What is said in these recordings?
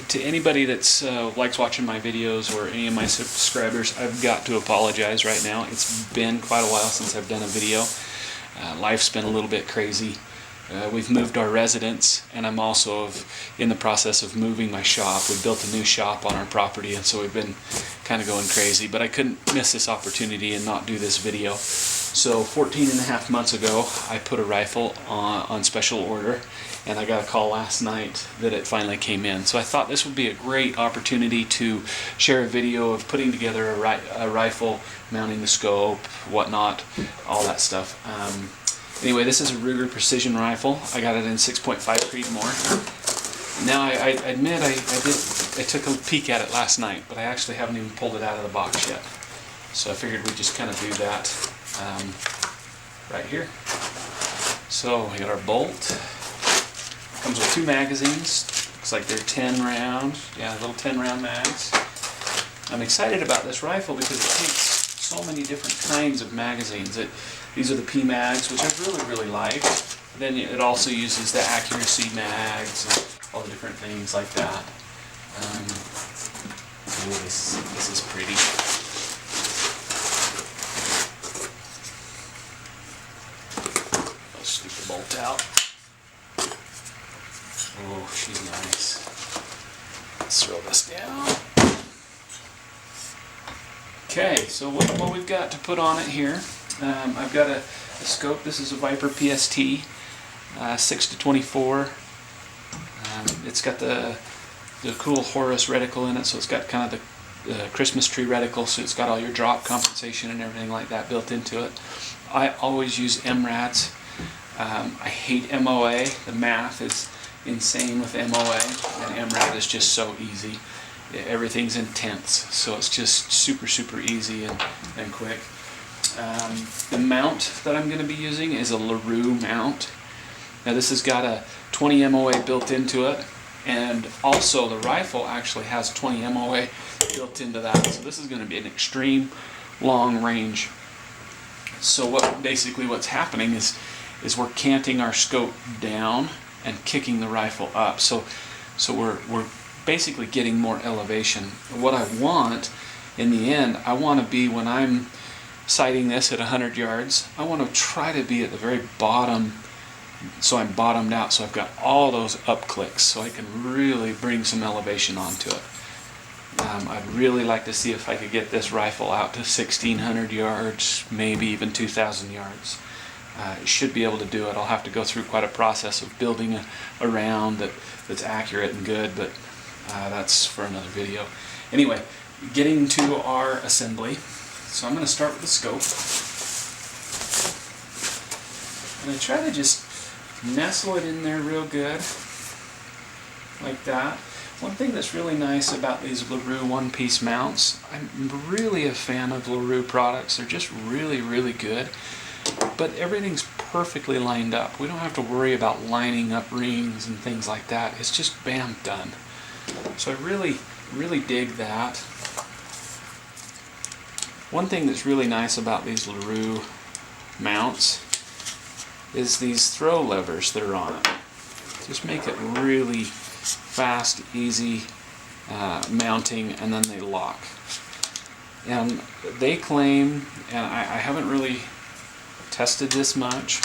to anybody that's likes watching my videos or any of my subscribers, I've got to apologize right now. It's been quite a while since I've done a video. Life's been a little bit crazy. We've moved our residence, and I'm also in the process of moving my shop. We built a new shop on our property, and so we've been kind of going crazy, but I couldn't miss this opportunity and not do this video. So 14 and a half months ago, I put a rifle on special order, and I got a call last night that it finally came in. So I thought this would be a great opportunity to share a video of putting together a rifle, mounting the scope, whatnot, all that stuff. Anyway, this is a Ruger precision rifle. I got it in 6.5 Creedmore. Now, I admit I took a peek at it last night, but I actually haven't even pulled it out of the box yet. So I figured we'd just kind of do that right here. So we got our bolt. Comes with 2 magazines. Looks like they're 10 round. Yeah, little 10 round mags. I'm excited about this rifle because it takes so many different kinds of magazines. These are the P mags, which I've really liked. Then it also uses the accuracy mags and all the different things like that. Oh, this is pretty. Let's scoop the bolt out. Oh, she's nice. Let's throw this down. Okay, so what we've got to put on it here. I've got a scope. This is a Viper PST 6-24. It's got the cool Horus reticle in it, so it's got kind of the Christmas tree reticle, so it's got all your drop compensation and everything like that built into it. I always use MRADs. I hate MOA. The math is insane with MOA, and MRAD is just so easy. Everything's intense, so it's just super easy and quick. The mount that I'm going to be using is a LaRue mount. Now this has got a 20 MOA built into it, and also the rifle actually has 20 MOA built into that. So this is going to be an extreme long range. So what's happening is we're canting our scope down and kicking the rifle up. So we're basically getting more elevation. What I want in the end, I want to be, when I'm sighting this at 100 yards, I want to try to be at the very bottom, so I'm bottomed out, so I've got all those up clicks, so I can really bring some elevation onto it. I'd really like to see if I could get this rifle out to 1,600 yards, maybe even 2,000 yards. It should be able to do it. I'll have to go through quite a process of building a round that's accurate and good, but that's for another video. Anyway, getting to our assembly. So I'm going to start with the scope. And I try to just nestle it in there real good, like that. One thing that's really nice about these LaRue one-piece mounts, I'm really a fan of LaRue products. They're just really good. But everything's perfectly lined up. We don't have to worry about lining up rings and things like that. It's just bam, done. So I really dig that. One thing that's really nice about these LaRue mounts is these throw levers that are on it. Just make it really fast, easy mounting, and then they lock. And they claim, and I haven't really tested this much,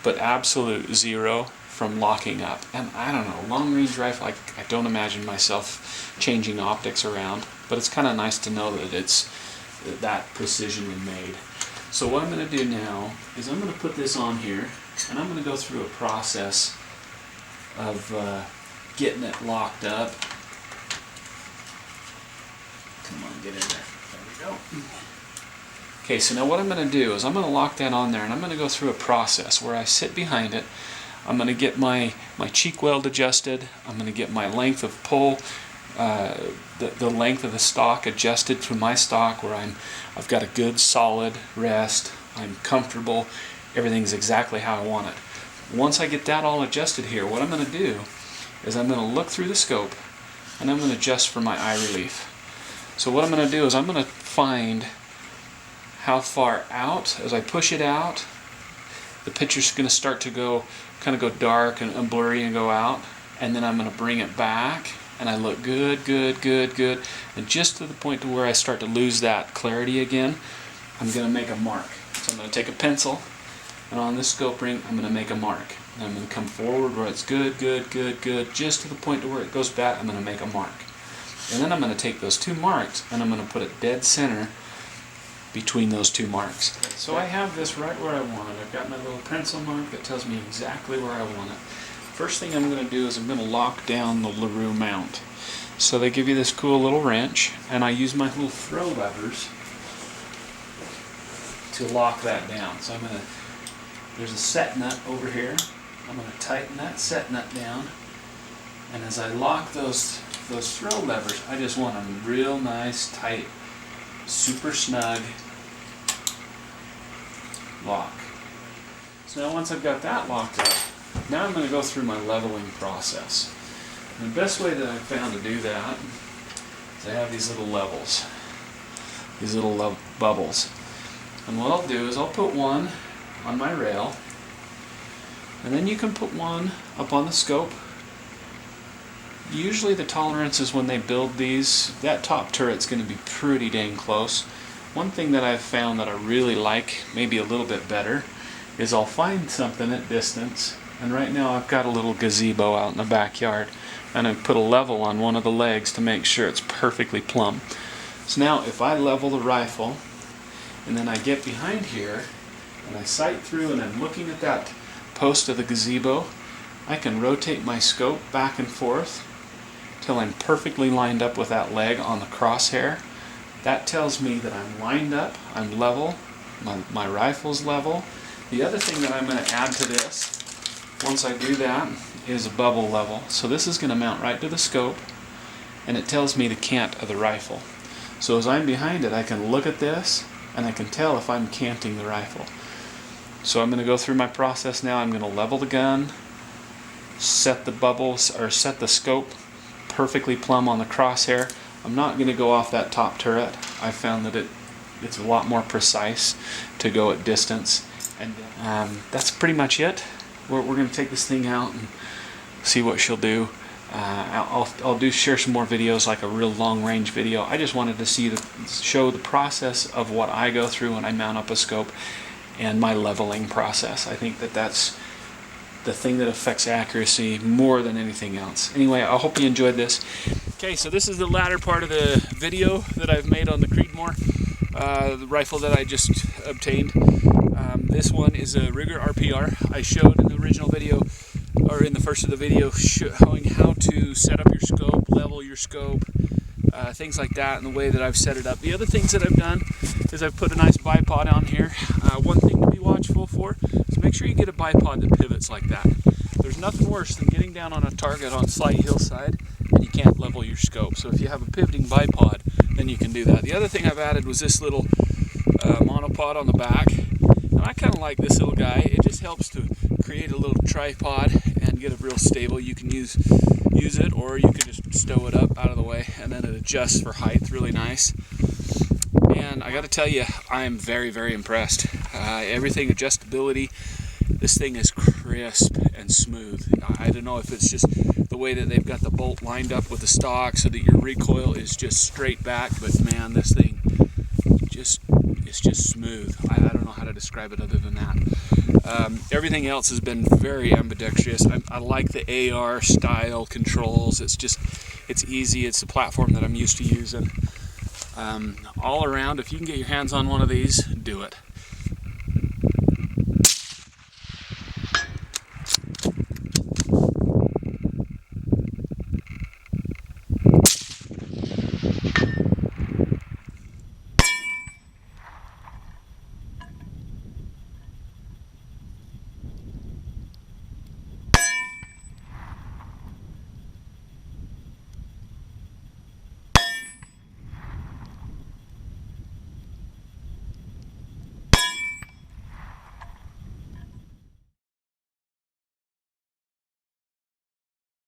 but absolute zero from locking up. And I don't know, long range rifle, I don't imagine myself changing optics around, but it's kind of nice to know that it's that precision made. So what I'm going to do now is I'm going to put this on here, and I'm going to go through a process of getting it locked up. Come on, get in there. There we go. Okay, so now what I'm going to do is I'm going to lock that on there, and I'm going to go through a process where I sit behind it. I'm going to get my cheek weld adjusted. I'm going to get my length of pull, the length of the stock adjusted to my stock, where I've got a good solid rest. I'm comfortable. Everything's exactly how I want it. Once I get that all adjusted here, what I'm going to do is I'm going to look through the scope, and I'm going to adjust for my eye relief. So what I'm going to do is I'm going to find how far out. As I push it out, the picture's going to start to go dark and blurry and go out, and then I'm going to bring it back and I look good, good, good, good. And just to the point to where I start to lose that clarity again, I'm going to make a mark. So I'm going to take a pencil, and on this scope ring, I'm going to make a mark. And I'm going to come forward where it's good, good, good, good, just to the point to where it goes back, I'm going to make a mark. And then I'm going to take those two marks, and I'm going to put it dead center between those two marks. So I have this right where I want it. I've got my little pencil mark that tells me exactly where I want it. First thing I'm going to do is I'm going to lock down the LaRue mount. So they give you this cool little wrench, and I use my little throw levers to lock that down. So there's a set nut over here. I'm going to tighten that set nut down, and as I lock those throw levers, I just want them real nice, tight, super snug lock. So now once I've got that locked up, now I'm going to go through my leveling process. And the best way that I've found to do that is I have these little levels, these little bubbles. And what I'll do is I'll put one on my rail, and then you can put one up on the scope. Usually the tolerances when they build these, that top turret's going to be pretty dang close. One thing that I've found that I really like, maybe a little bit better, is I'll find something at distance, and right now I've got a little gazebo out in the backyard, and I put a level on one of the legs to make sure it's perfectly plumb. So now if I level the rifle, and then I get behind here, and I sight through and I'm looking at that post of the gazebo, I can rotate my scope back and forth till I'm perfectly lined up with that leg on the crosshair. That tells me that I'm lined up, I'm level, my rifle's level. The other thing that I'm going to add to this, once I do that, is a bubble level. So this is going to mount right to the scope, and it tells me the cant of the rifle. So as I'm behind it, I can look at this, and I can tell if I'm canting the rifle. So I'm going to go through my process now. I'm going to level the gun, set the bubbles, or set the scope perfectly plumb on the crosshair. I'm not going to go off that top turret. I found that it's a lot more precise to go at distance. And that's pretty much it. We're going to take this thing out and see what she'll do. I'll share some more videos, like a real long range video. I just wanted to show the process of what I go through when I mount up a scope and my leveling process. I think that's the thing that affects accuracy more than anything else. Anyway, I hope you enjoyed this. Okay, so this is the latter part of the video that I've made on the Creedmore, the rifle that I just obtained. This one is a Ruger RPR. I showed in the original video, or in the first of the video, showing how to set up your scope, level your scope, things like that, and the way that I've set it up. The other things that I've done is I've put a nice bipod on here. One thing to be watchful for is make sure you get a bipod that pivots like that. There's nothing worse than getting down on a target on slight hillside and you can't level your scope. So if you have a pivoting bipod, then you can do that. The other thing I've added was this little monopod on the back. And I kind of like this little guy. It just helps to create a little tripod and get it real stable. You can use it, or you can just stow it up out of the way, and then it adjusts for height really nice. And I got to tell you, I'm very, very impressed. Everything, adjustability, this thing is crisp and smooth. I don't know if it's just the way that they've got the bolt lined up with the stock so that your recoil is just straight back, but man, this thing it's just smooth. I don't know how to describe it other than that. Everything else has been very ambidextrous. I like the AR style controls. It's easy. It's a platform that I'm used to using. All around, if you can get your hands on one of these, do it.